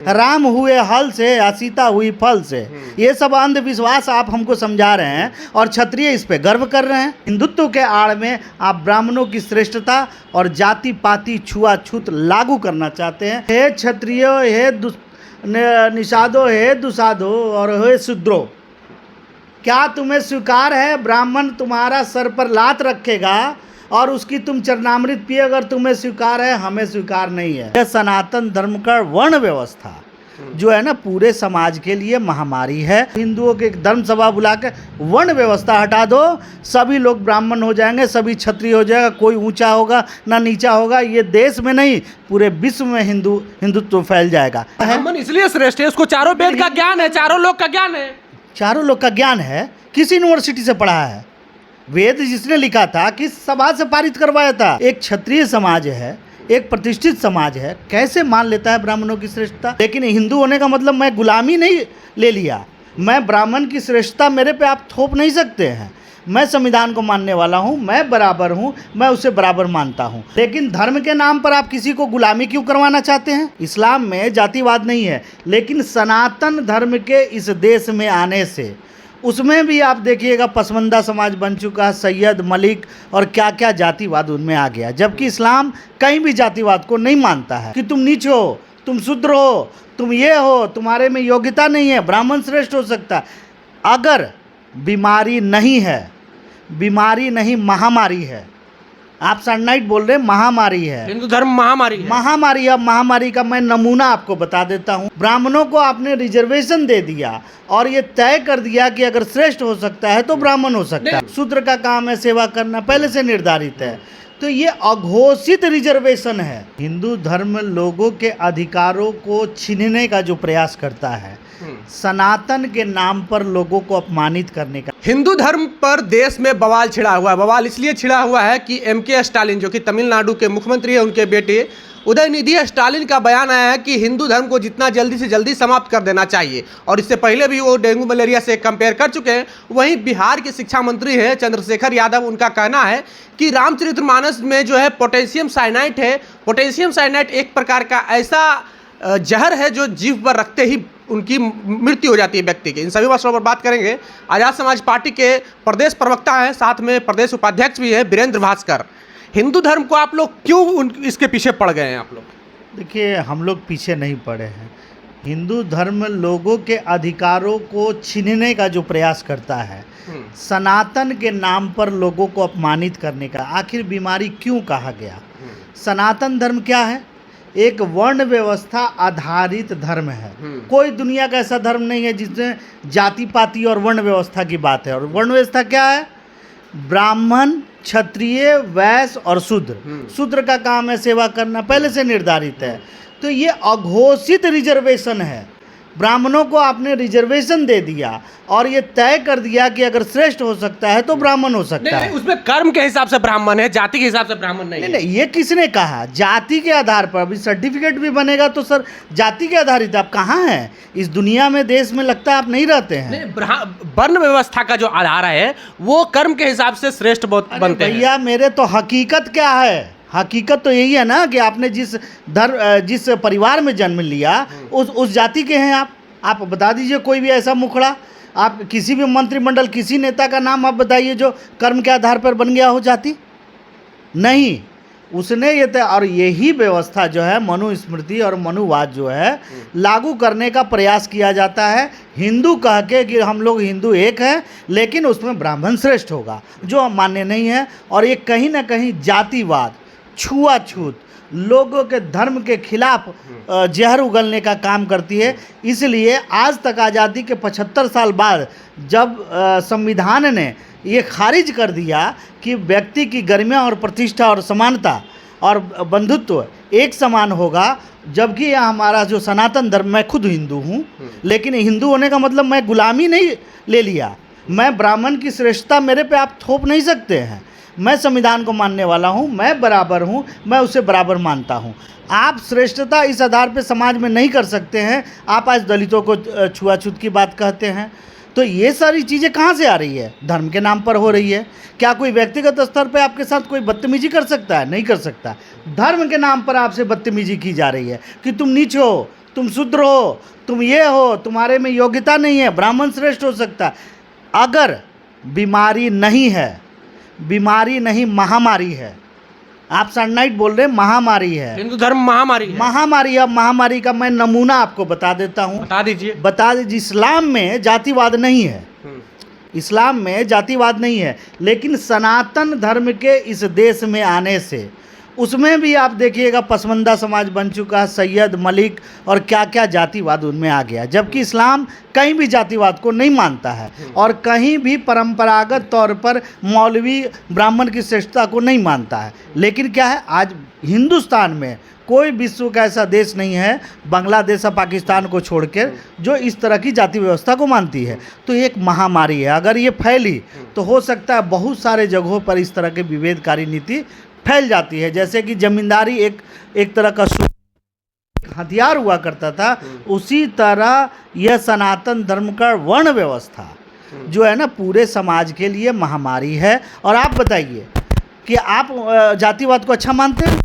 राम हुए हल से या सीता हुई फल से, ये सब अंधविश्वास आप हमको समझा रहे हैं और क्षत्रिय इस पे गर्व कर रहे हैं। हिंदुत्व के आड़ में आप ब्राह्मणों की श्रेष्ठता और जाति पाति छुआछूत लागू करना चाहते हैं। हे क्षत्रियो, हे निषादो, हे दुसाधो और हे शूद्रो, क्या तुम्हें स्वीकार है ब्राह्मण तुम्हारा सर पर लात रखेगा और उसकी तुम चरणामृत पिए? अगर तुम्हें स्वीकार है, हमें स्वीकार नहीं है। यह सनातन धर्म का वर्ण व्यवस्था जो है ना, पूरे समाज के लिए महामारी है। हिंदुओं के एक धर्म सभा बुला के वर्ण व्यवस्था हटा दो, सभी लोग ब्राह्मण हो जाएंगे, सभी क्षत्रिय हो जाएगा, कोई ऊंचा होगा ना नीचा होगा। ये देश में नहीं, पूरे विश्व में हिंदुत्व फैल जाएगा। ब्राह्मण इसलिए श्रेष्ठ है, उसको चारों वेद का ज्ञान है, चारों लोग का ज्ञान है। चारों लोग का ज्ञान है। किस यूनिवर्सिटी से पढ़ा है? वेद जिसने लिखा था, किस सभा से पारित करवाया था? एक क्षत्रिय समाज है, एक प्रतिष्ठित समाज है, कैसे मान लेता है ब्राह्मणों की श्रेष्ठता? लेकिन हिंदू होने का मतलब मैं गुलामी नहीं ले लिया। मैं ब्राह्मण की श्रेष्ठता मेरे पे आप थोप नहीं सकते हैं। मैं संविधान को मानने वाला हूँ, मैं बराबर हूँ, मैं उसे बराबर मानता हूँ। लेकिन धर्म के नाम पर आप किसी को गुलामी क्यों करवाना चाहते हैं? इस्लाम में जातिवाद नहीं है, लेकिन सनातन धर्म के इस देश में आने से उसमें भी आप देखिएगा पसमंदा समाज बन चुका है, सैयद मलिक और क्या क्या जातिवाद उनमें आ गया। जबकि इस्लाम कहीं भी जातिवाद को नहीं मानता है कि तुम नीच हो, तुम शूद्र हो, तुम ये हो, तुम्हारे में योग्यता नहीं है, ब्राह्मण श्रेष्ठ हो सकता है। अगर बीमारी नहीं है, बीमारी नहीं महामारी है। आप सननाइट बोल रहे हैं, महामारी है। हिंदू धर्म महामारी है। महामारी। अब महामारी का मैं नमूना आपको बता देता हूँ। ब्राह्मणों को आपने रिजर्वेशन दे दिया और ये तय कर दिया कि अगर श्रेष्ठ हो सकता है तो ब्राह्मण हो सकता है। शूद्र का काम है सेवा करना, पहले से निर्धारित है। तो ये अघोषित रिजर्वेशन है। हिंदू धर्म लोगों के अधिकारों को छीनने का जो प्रयास करता है, सनातन के नाम पर लोगों को अपमानित करने का। हिंदू धर्म पर देश में बवाल छिड़ा हुआ है। बवाल इसलिए छिड़ा हुआ है कि एम.के. स्टालिन, जो कि तमिलनाडु के मुख्यमंत्री है, उनके बेटे उदयनिधि स्टालिन का बयान आया है कि हिंदू धर्म को जितना जल्दी से जल्दी समाप्त कर देना चाहिए। और इससे पहले भी वो डेंगू मलेरिया से कंपेयर कर चुके हैं। वहीं बिहार के शिक्षा मंत्री हैं चंद्रशेखर यादव, उनका कहना है कि रामचरितमानस में जो है पोटेशियम साइनाइड है। पोटेशियम साइनाइड एक प्रकार का ऐसा जहर है जो जीभ पर रखते ही उनकी मृत्यु हो जाती है व्यक्ति की। इन सभी मसलों पर बात करेंगे। आज़ाद समाज पार्टी के प्रदेश प्रवक्ता हैं, साथ में प्रदेश उपाध्यक्ष भी हैं वीरेंद्र भास्कर। हिंदू धर्म को आप लोग क्यों इसके पीछे पड़ गए हैं? आप लोग देखिए, हम लोग पीछे नहीं पड़े हैं। हिंदू धर्म लोगों के अधिकारों को छीनने का जो प्रयास करता है, सनातन के नाम पर लोगों को अपमानित करने का। आखिर बीमारी क्यों कहा गया? सनातन धर्म क्या है? एक वर्ण व्यवस्था आधारित धर्म है। कोई दुनिया का ऐसा धर्म नहीं है जिसमें जाति पाति और वर्ण व्यवस्था की बात है। और वर्ण व्यवस्था क्या है? ब्राह्मण, क्षत्रिय, वैश्य और शूद्र। शूद्र का काम है सेवा करना, पहले से निर्धारित है। तो ये अघोषित रिजर्वेशन है। ब्राह्मणों को आपने रिजर्वेशन दे दिया और ये तय कर दिया कि अगर श्रेष्ठ हो सकता है तो ब्राह्मण हो सकता है। उसमें कर्म के हिसाब से ब्राह्मण है, जाति के हिसाब से ब्राह्मण नहीं है। नहीं, ये किसने कहा? जाति के आधार पर अभी सर्टिफिकेट भी बनेगा तो सर जाति के आधारित। आप कहाँ हैं इस दुनिया में? देश में लगता है आप नहीं रहते हैं। वर्ण व्यवस्था का जो आधार है वो कर्म के हिसाब से श्रेष्ठ बनते हैं। भैया मेरे तो हकीकत क्या है? हकीकत तो यही है ना कि आपने जिस परिवार में जन्म लिया उस जाति के हैं आप बता दीजिए कोई भी ऐसा मुखड़ा। आप किसी भी मंत्रिमंडल, किसी नेता का नाम आप बताइए जो कर्म के आधार पर बन गया हो जाति। नहीं, उसने ये और यही व्यवस्था जो है मनुस्मृति और मनुवाद जो है लागू करने का प्रयास किया जाता है। हिंदू कह के कि हम लोग हिंदू एक हैं, लेकिन उसमें ब्राह्मण श्रेष्ठ होगा, जो मान्य नहीं है। और ये कहीं ना कहीं जातिवाद, छुआछूत, लोगों के धर्म के खिलाफ जहर उगलने का काम करती है। इसलिए आज तक आज़ादी के 75 साल बाद जब संविधान ने ये खारिज कर दिया कि व्यक्ति की गरिमा और प्रतिष्ठा और समानता और बंधुत्व एक समान होगा, जबकि यह हमारा जो सनातन धर्म, मैं खुद हिंदू हूँ, लेकिन हिंदू होने का मतलब मैं गुलामी नहीं ले लिया। मैं ब्राह्मण की श्रेष्ठता मेरे पे आप थोप नहीं सकते हैं। मैं संविधान को मानने वाला हूँ, मैं बराबर हूँ, मैं उसे बराबर मानता हूँ। आप श्रेष्ठता इस आधार पे समाज में नहीं कर सकते हैं। आप आज दलितों को छुआछूत की बात कहते हैं। तो ये सारी चीज़ें कहाँ से आ रही है? धर्म के नाम पर हो रही है। क्या कोई व्यक्तिगत स्तर पे आपके साथ कोई बदतमीजी कर सकता है? नहीं कर सकता। धर्म के नाम पर आपसे बदतमीजी की जा रही है कि तुम नीच हो, तुम शूद्र हो, तुम ये हो, तुम्हारे में योग्यता नहीं है, ब्राह्मण श्रेष्ठ हो सकता है। अगर बीमारी नहीं है, बीमारी नहीं महामारी है, आप सननाइट बोल रहे हैं, महामारी है, हिंदू धर्म महामारी है। महामारी। अब महामारी का मैं नमूना आपको बता देता हूँ। बता दीजिए। बता दीजिए। इस्लाम में जातिवाद नहीं है, इस्लाम में जातिवाद नहीं है, लेकिन सनातन धर्म के इस देश में आने से उसमें भी आप देखिएगा पसमानदा समाज बन चुका है, सैयद, मलिक और क्या क्या जातिवाद उनमें आ गया, जबकि इस्लाम कहीं भी जातिवाद को नहीं मानता है और कहीं भी परंपरागत तौर पर मौलवी ब्राह्मण की श्रेष्ठता को नहीं मानता है। लेकिन क्या है, आज हिंदुस्तान में कोई विश्व का ऐसा देश नहीं है, बांग्लादेश और पाकिस्तान को छोड़कर, जो इस तरह की जाति व्यवस्था को मानती है। तो ये एक महामारी है, अगर ये फैली तो हो सकता है बहुत सारे जगहों पर इस तरह के विभेदकारी नीति फैल जाती है। जैसे कि जमींदारी एक तरह का हथियार हुआ करता था, उसी तरह यह सनातन धर्म का वर्ण व्यवस्था जो है ना, पूरे समाज के लिए महामारी है। और आप बताइए कि आप जातिवाद को अच्छा मानते हैं,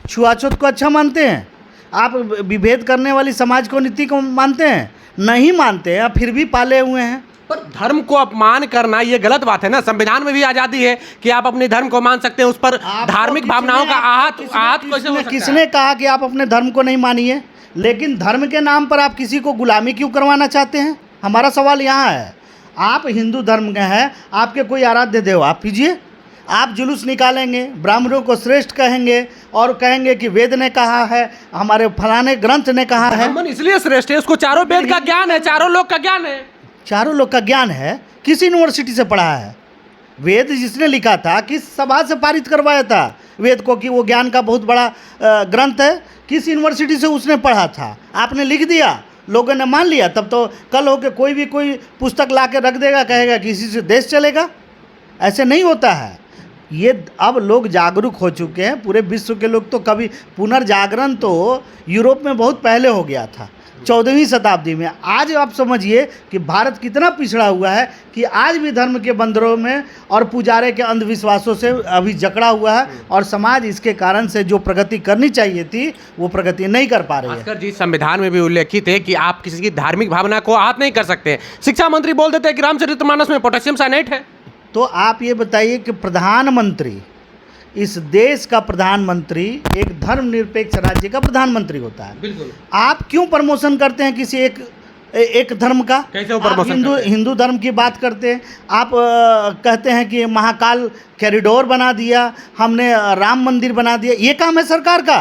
छुआछूत को अच्छा मानते हैं, आप विभेद करने वाली समाज को नीति को मानते हैं? नहीं मानते हैं, फिर भी पाले हुए हैं। पर धर्म को अपमान करना ये गलत बात है ना। संविधान में भी आजादी है कि आप अपने धर्म को मान सकते हैं, उस पर धार्मिक भावनाओं का आहत कैसे हो सकता है? किसने कहा कि आप अपने धर्म को नहीं मानिए? लेकिन धर्म के नाम पर आप किसी को गुलामी क्यों करवाना चाहते हैं? हमारा सवाल यहाँ है। आप हिंदू धर्म के हैं, आपके कोई आराध्य देव आप कीजिए, आप जुलूस निकालेंगे, ब्राह्मणों को श्रेष्ठ कहेंगे और कहेंगे कि वेद ने कहा है, हमारे फलाने ग्रंथ ने कहा है। ब्राह्मण इसलिए श्रेष्ठ है, उसको चारों वेद का ज्ञान है, चारों लोग का ज्ञान है। चारों लोग का ज्ञान है, किस यूनिवर्सिटी से पढ़ा है? वेद जिसने लिखा था, किस सभा से पारित करवाया था वेद को कि वो ज्ञान का बहुत बड़ा ग्रंथ है? किस यूनिवर्सिटी से उसने पढ़ा था? आपने लिख दिया, लोगों ने मान लिया, तब तो कल होके कोई पुस्तक ला के रख देगा, कहेगा कि इसी से देश चलेगा। ऐसे नहीं होता है। ये अब लोग जागरूक हो चुके हैं, पूरे विश्व के लोग। तो कभी पुनर्जागरण तो यूरोप में बहुत पहले हो गया था, 14वीं शताब्दी में। आज आप समझिए कि भारत कितना पिछड़ा हुआ है कि आज भी धर्म के बंदरों में और पुजारे के अंधविश्वासों से अभी जकड़ा हुआ है, और समाज इसके कारण से जो प्रगति करनी चाहिए थी वो प्रगति नहीं कर पा रही है। भास्कर जी, संविधान में भी उल्लेखित है कि आप किसी की धार्मिक भावना को आहत नहीं कर सकते। शिक्षा मंत्री बोल देते हैं कि रामचरितमानस में पोटेशियम साइनाइड है। तो आप ये बताइए कि प्रधानमंत्री, इस देश का प्रधानमंत्री एक धर्मनिरपेक्ष राज्य का प्रधानमंत्री होता है। बिल्कुल। आप क्यों प्रमोशन करते हैं किसी एक धर्म का? कैसे वो प्रमोशन करते हैं? हिंदू धर्म की बात करते हैं आप, कहते हैं कि महाकाल कॉरिडोर बना दिया हमने, राम मंदिर बना दिया। ये काम है सरकार का।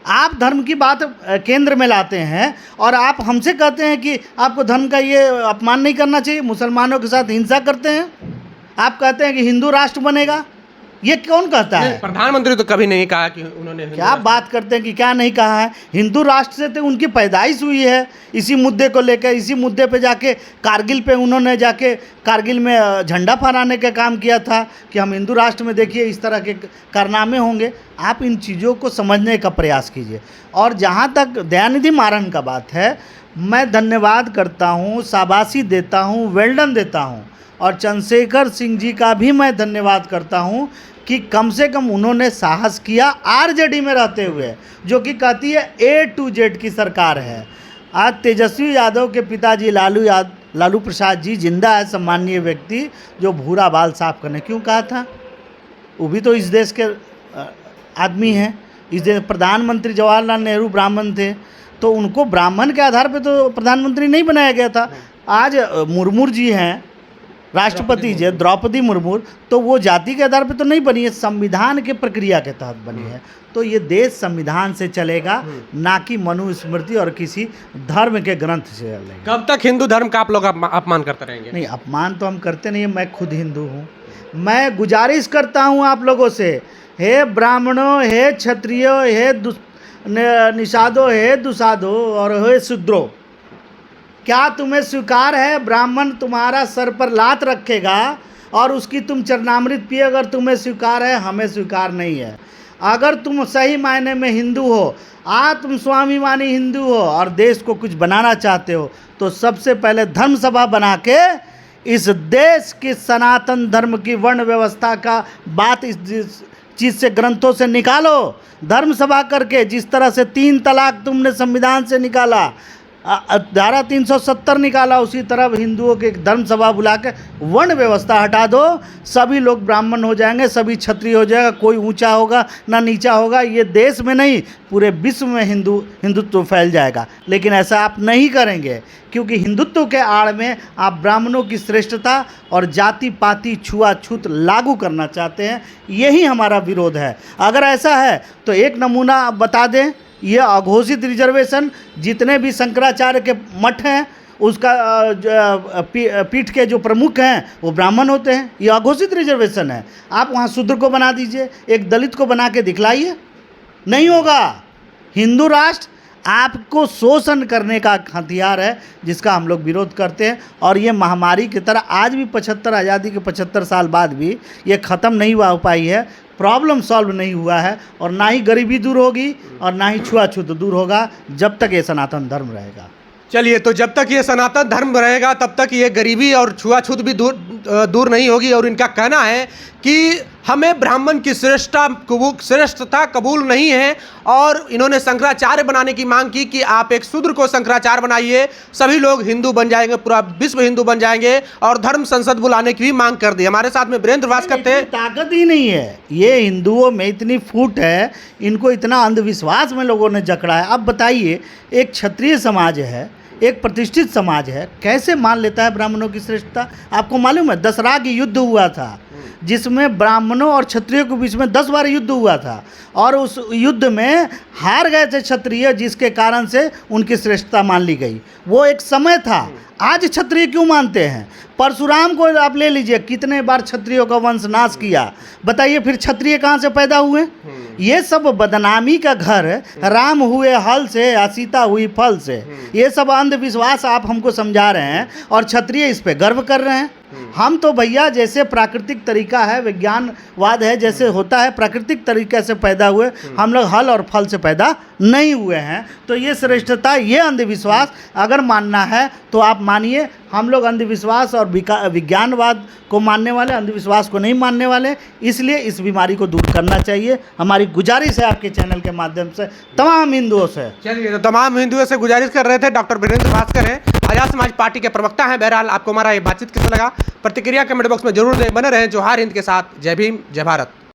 आप धर्म की बात केंद्र में लाते हैं और आप हमसे कहते हैं कि आपको धर्म का ये अपमान नहीं करना चाहिए। मुसलमानों के साथ हिंसा करते हैं, आप कहते हैं कि हिंदू राष्ट्र बनेगा। ये कौन कहता है? प्रधानमंत्री तो कभी नहीं कहा कि उन्होंने। क्या बात करते हैं कि क्या नहीं कहा है? हिंदू राष्ट्र से तो उनकी पैदाइश हुई है, इसी मुद्दे को लेकर। इसी मुद्दे पे जाके कारगिल पे उन्होंने जाके कारगिल में झंडा फहराने का काम किया था कि हम हिंदू राष्ट्र में देखिए इस तरह के कारनामे होंगे। आप इन चीज़ों को समझने का प्रयास कीजिए। और जहाँ तक दयानिधि मारन का बात है, मैं धन्यवाद करता हूँ, शाबाशी देता हूँ, वेल्डन देता हूँ। और चंद्रशेखर सिंह जी का भी मैं धन्यवाद करता हूं कि कम से कम उन्होंने साहस किया आरजेडी में रहते हुए, जो कि कहती है A to Z की सरकार है। आज तेजस्वी यादव के पिताजी लालू प्रसाद जी जिंदा है, सम्मानीय व्यक्ति, जो भूरा बाल साफ करने क्यों कहा था? वो भी तो इस देश के आदमी हैं। इस देश प्रधानमंत्री जवाहरलाल नेहरू ब्राह्मण थे, तो उनको ब्राह्मण के आधार पर तो प्रधानमंत्री नहीं बनाया गया था। आज मुर्मू जी हैं राष्ट्रपति जी, द्रौपदी मुर्मू, तो वो जाति के आधार पर तो नहीं बनी है, संविधान के प्रक्रिया के तहत बनी है। तो ये देश संविधान से चलेगा, ना कि मनुस्मृति और किसी धर्म के ग्रंथ से चलेगा। कब तक हिंदू धर्म का आप लोग अपमान करते रहेंगे? नहीं, अपमान तो हम करते नहीं है। मैं खुद हिंदू हूँ। मैं गुजारिश करता हूँ आप लोगों से, हे ब्राह्मणों, हे क्षत्रियो, हे निषादो, हे दुसादो और हे शूद्रो, क्या तुम्हें स्वीकार है ब्राह्मण तुम्हारा सर पर लात रखेगा और उसकी तुम चरणामृत पिए? अगर तुम्हें स्वीकार है, हमें स्वीकार नहीं है। अगर तुम सही मायने में हिंदू हो, आत्म स्वाभिमानी हिंदू हो और देश को कुछ बनाना चाहते हो, तो सबसे पहले धर्म सभा बना के इस देश की सनातन धर्म की वर्ण व्यवस्था का बात इस चीज़ से, ग्रंथों से निकालो, धर्म सभा करके। जिस तरह से 3 तलाक तुमने संविधान से निकाला, धारा 370 निकाला, उसी तरह हिंदुओं के एक धर्म सभा बुला के वर्ण व्यवस्था हटा दो, सभी लोग ब्राह्मण हो जाएंगे, सभी क्षत्रिय हो जाएगा, कोई ऊंचा होगा ना नीचा होगा। ये देश में नहीं, पूरे विश्व में हिंदुत्व फैल जाएगा। लेकिन ऐसा आप नहीं करेंगे, क्योंकि हिंदुत्व के आड़ में आप ब्राह्मणों की श्रेष्ठता और जाति पाति छुआछूत लागू करना चाहते हैं। यही हमारा विरोध है। अगर ऐसा है तो एक नमूना बता दें, ये अघोषित रिजर्वेशन, जितने भी शंकराचार्य के मठ हैं उसका पीठ के जो प्रमुख हैं वो ब्राह्मण होते हैं। ये अघोषित रिजर्वेशन है। आप वहाँ शूद्र को बना दीजिए, एक दलित को बना के दिखलाइए, नहीं होगा। हिंदू राष्ट्र आपको शोषण करने का हथियार है, जिसका हम लोग विरोध करते हैं। और ये महामारी की तरह आज भी 75 आज़ादी के 75 साल बाद भी ये ख़त्म नहीं हो पाई है, प्रॉब्लम सॉल्व नहीं हुआ है, और ना ही गरीबी दूर होगी और ना ही छुआछूत दूर होगा, जब तक ये सनातन धर्म रहेगा। चलिए, तो जब तक ये सनातन धर्म रहेगा तब तक ये गरीबी और छुआछूत भी दूर नहीं होगी। और इनका कहना है कि हमें ब्राह्मण की श्रेष्ठता कबूल नहीं है, और इन्होंने शंकराचार्य बनाने की मांग की कि आप एक शूद्र को शंकराचार्य बनाइए, सभी लोग हिंदू बन जाएंगे, पूरा विश्व हिंदू बन जाएंगे, और धर्म संसद बुलाने की भी मांग कर दी। हमारे साथ में वीरेंद्र भास्कर थे। ताकत ही नहीं है, ये हिंदुओं में इतनी फूट है, इनको इतना अंधविश्वास में लोगों ने जकड़ा है। अब बताइए, एक क्षत्रिय समाज है, एक प्रतिष्ठित समाज है, कैसे मान लेता है ब्राह्मणों की श्रेष्ठता? आपको मालूम है, दशरथ युद्ध हुआ था, जिसमें ब्राह्मणों और क्षत्रियों के बीच में 10 बार युद्ध हुआ था, और उस युद्ध में हार गए थे क्षत्रिय, जिसके कारण से उनकी श्रेष्ठता मान ली गई। वो एक समय था। आज क्षत्रिय क्यों मानते हैं? परशुराम को आप ले लीजिए, कितने बार क्षत्रियों का वंश नाश किया। बताइए फिर क्षत्रिय कहाँ से पैदा हुए? ये सब बदनामी का घर, राम हुए हल से या सीता हुई फल से, ये सब अंधविश्वास आप हमको समझा रहे हैं, और क्षत्रिय इस पे गर्व कर रहे हैं। हम तो भैया, जैसे प्राकृतिक तरीका है, विज्ञानवाद है, जैसे होता है प्राकृतिक तरीके से पैदा हुए, हम लोग हल और फल से पैदा नहीं हुए हैं। तो ये श्रेष्ठता, ये अंधविश्वास अगर मानना है तो आप मानिए। हम लोग अंधविश्वास और विज्ञानवाद को मानने वाले, अंधविश्वास को नहीं मानने वाले, इसलिए इस बीमारी को दूर करना चाहिए। हमारी गुजारिश है आपके चैनल के माध्यम से तमाम हिंदुओं से। चलिए, तो तमाम हिंदुओं से गुजारिश कर रहे थे डॉक्टर वीरेंद्र भास्कर हैं, आज़ाद समाज पार्टी के प्रवक्ता हैं। बहरहाल आपको हमारा ये बातचीत कैसा लगा, प्रतिक्रिया कमेंट बॉक्स में जरूर दें। बने रहें जोहार हिंद के साथ। जय भीम, जय भारत।